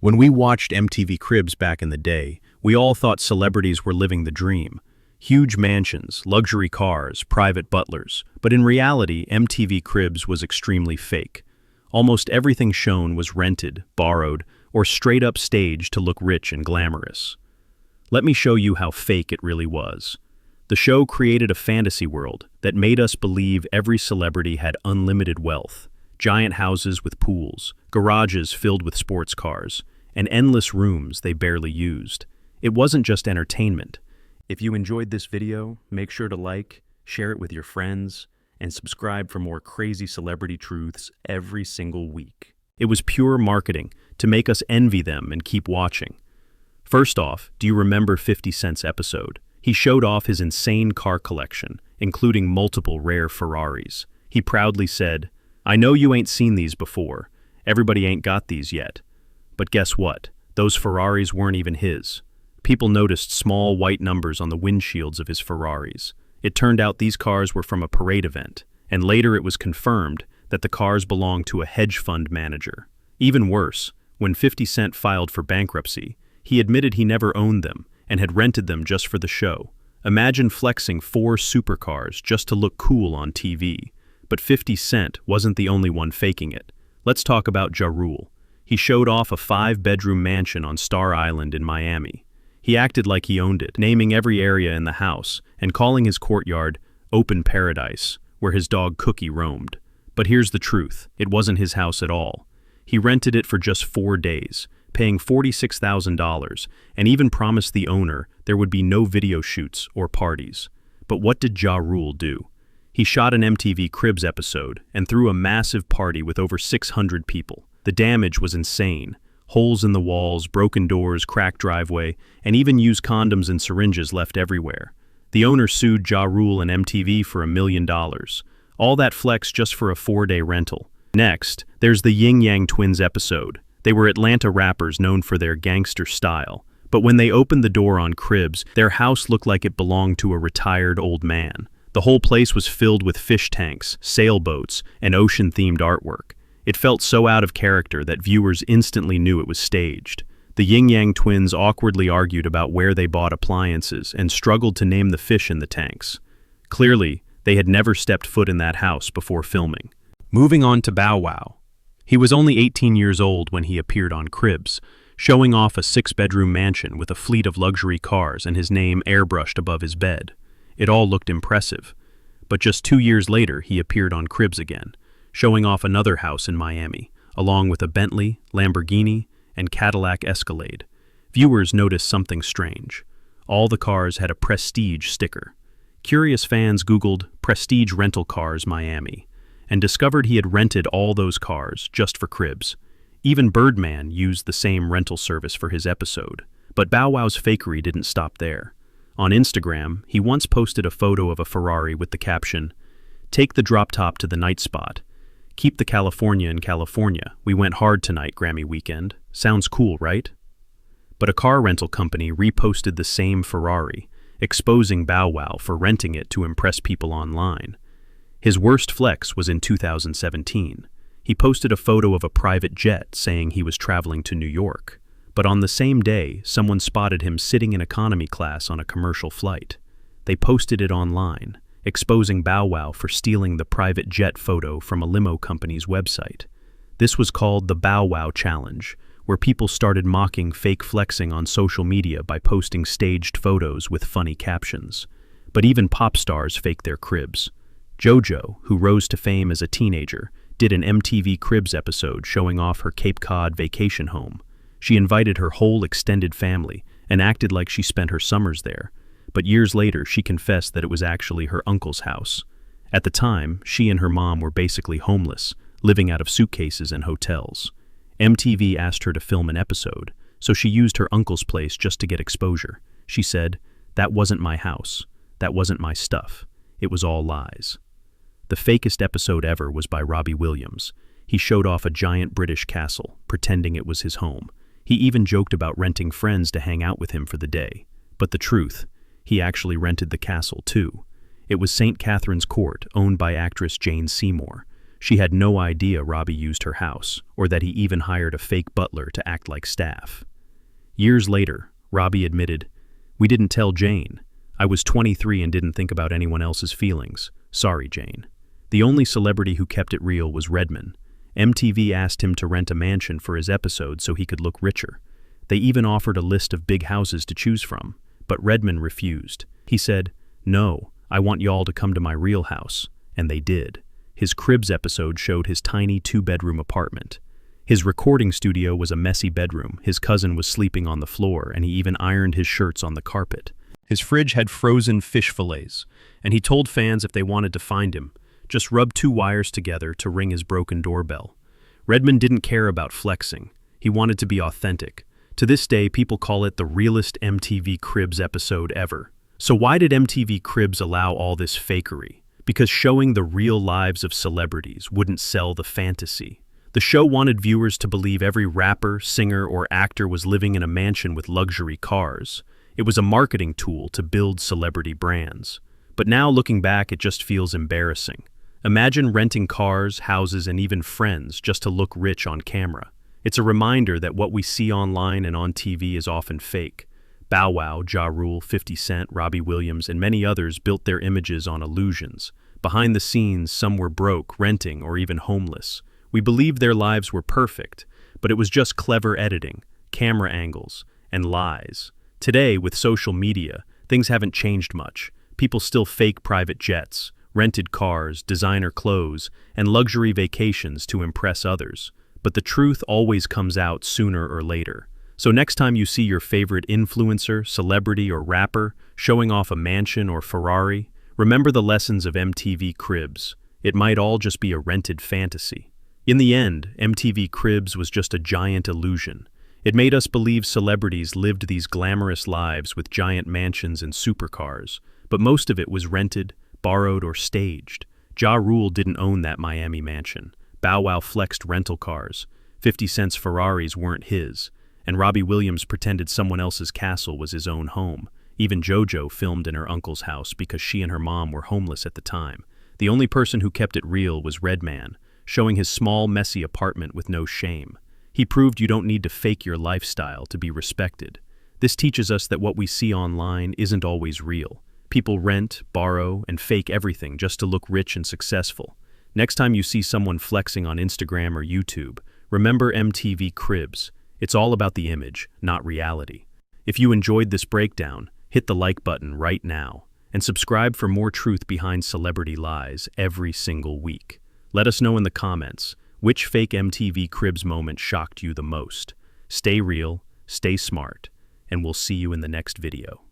When we watched MTV Cribs back in the day, we all thought celebrities were living the dream. Huge mansions, luxury cars, private butlers. But in reality, MTV Cribs was extremely fake. Almost everything shown was rented, borrowed, or straight up staged to look rich and glamorous. Let me show you how fake it really was. The show created a fantasy world that made us believe every celebrity had unlimited wealth, giant houses with pools, garages filled with sports cars, and endless rooms they barely used. It wasn't just entertainment. If you enjoyed this video, make sure to like, share it with your friends, and subscribe for more crazy celebrity truths every single week. It was pure marketing to make us envy them and keep watching. First off, do you remember 50 Cent's episode? He showed off his insane car collection, including multiple rare Ferraris. He proudly said, "I know you ain't seen these before. Everybody ain't got these yet." But guess what? Those Ferraris weren't even his. People noticed small white numbers on the windshields of his Ferraris. It turned out these cars were from a parade event, and later it was confirmed that the cars belonged to a hedge fund manager. Even worse, when 50 Cent filed for bankruptcy, he admitted he never owned them and had rented them just for the show. Imagine flexing 4 supercars just to look cool on TV. But 50 Cent wasn't the only one faking it. Let's talk about Ja Rule. He showed off a 5-bedroom mansion on Star Island in Miami. He acted like he owned it, naming every area in the house and calling his courtyard Open Paradise, where his dog Cookie roamed. But here's the truth, it wasn't his house at all. He rented it for just 4 days, paying $46,000, and even promised the owner there would be no video shoots or parties. But what did Ja Rule do? He shot an MTV Cribs episode and threw a massive party with over 600 people. The damage was insane. Holes in the walls, broken doors, cracked driveway, and even used condoms and syringes left everywhere. The owner sued Ja Rule and MTV for $1 million. All that flex just for a 4-day rental. Next, there's the Yin Yang Twins episode. They were Atlanta rappers known for their gangster style. But when they opened the door on Cribs, their house looked like it belonged to a retired old man. The whole place was filled with fish tanks, sailboats, and ocean-themed artwork. It felt so out of character that viewers instantly knew it was staged. The Yin Yang Twins awkwardly argued about where they bought appliances and struggled to name the fish in the tanks. Clearly, they had never stepped foot in that house before filming. Moving on to Bow Wow. He was only 18 years old when he appeared on Cribs, showing off a 6-bedroom mansion with a fleet of luxury cars and his name airbrushed above his bed. It all looked impressive. But just 2 years later, he appeared on Cribs again, showing off another house in Miami, along with a Bentley, Lamborghini, and Cadillac Escalade. Viewers noticed something strange. All the cars had a Prestige sticker. Curious fans Googled Prestige Rental Cars Miami and discovered he had rented all those cars just for Cribs. Even Birdman used the same rental service for his episode. But Bow Wow's fakery didn't stop there. On Instagram, he once posted a photo of a Ferrari with the caption, "Take the drop top to the night spot. Keep the California in California. We went hard tonight, Grammy weekend." Sounds cool, right? But a car rental company reposted the same Ferrari, exposing Bow Wow for renting it to impress people online. His worst flex was in 2017. He posted a photo of a private jet saying he was traveling to New York. But on the same day, someone spotted him sitting in economy class on a commercial flight. They posted it online, exposing Bow Wow for stealing the private jet photo from a limo company's website. This was called the Bow Wow Challenge, where people started mocking fake flexing on social media by posting staged photos with funny captions. But even pop stars faked their Cribs. JoJo, who rose to fame as a teenager, did an MTV Cribs episode showing off her Cape Cod vacation home. She invited her whole extended family and acted like she spent her summers there. But years later, she confessed that it was actually her uncle's house. At the time, she and her mom were basically homeless, living out of suitcases and hotels. MTV asked her to film an episode, so she used her uncle's place just to get exposure. She said, "That wasn't my house. That wasn't my stuff. It was all lies." The fakest episode ever was by Robbie Williams. He showed off a giant British castle, pretending it was his home. He even joked about renting friends to hang out with him for the day. But the truth, he actually rented the castle too. It was St. Catherine's Court, owned by actress Jane Seymour. She had no idea Robbie used her house, or that he even hired a fake butler to act like staff. Years later, Robbie admitted, "We didn't tell Jane. I was 23 and didn't think about anyone else's feelings. Sorry, Jane." The only celebrity who kept it real was Redman. MTV asked him to rent a mansion for his episode so he could look richer. They even offered a list of big houses to choose from, but Redman refused. He said, "No, I want y'all to come to my real house." And they did. His Cribs episode showed his tiny two-bedroom apartment. His recording studio was a messy bedroom, his cousin was sleeping on the floor, and he even ironed his shirts on the carpet. His fridge had frozen fish fillets, and he told fans if they wanted to find him, just rub 2 wires together to ring his broken doorbell. Redman didn't care about flexing. He wanted to be authentic. To this day, people call it the realest MTV Cribs episode ever. So why did MTV Cribs allow all this fakery? Because showing the real lives of celebrities wouldn't sell the fantasy. The show wanted viewers to believe every rapper, singer, or actor was living in a mansion with luxury cars. It was a marketing tool to build celebrity brands. But now, looking back, it just feels embarrassing. Imagine renting cars, houses, and even friends just to look rich on camera. It's a reminder that what we see online and on TV is often fake. Bow Wow, Ja Rule, 50 Cent, Robbie Williams, and many others built their images on illusions. Behind the scenes, some were broke, renting, or even homeless. We believed their lives were perfect, but it was just clever editing, camera angles, and lies. Today, with social media, things haven't changed much. People still fake private jets, rented cars, designer clothes, and luxury vacations to impress others. But the truth always comes out sooner or later. So next time you see your favorite influencer, celebrity, or rapper showing off a mansion or Ferrari, remember the lessons of MTV Cribs. It might all just be a rented fantasy. In the end, MTV Cribs was just a giant illusion. It made us believe celebrities lived these glamorous lives with giant mansions and supercars, but most of it was rented, borrowed, or staged. Ja Rule didn't own that Miami mansion. Bow Wow flexed rental cars. 50 Cent's Ferraris weren't his. And Robbie Williams pretended someone else's castle was his own home. Even JoJo filmed in her uncle's house because she and her mom were homeless at the time. The only person who kept it real was Redman, showing his small, messy apartment with no shame. He proved you don't need to fake your lifestyle to be respected. This teaches us that what we see online isn't always real. People rent, borrow, and fake everything just to look rich and successful. Next time you see someone flexing on Instagram or YouTube, remember MTV Cribs. It's all about the image, not reality. If you enjoyed this breakdown, hit the like button right now and subscribe for more truth behind celebrity lies every single week. Let us know in the comments which fake MTV Cribs moment shocked you the most. Stay real, stay smart, and we'll see you in the next video.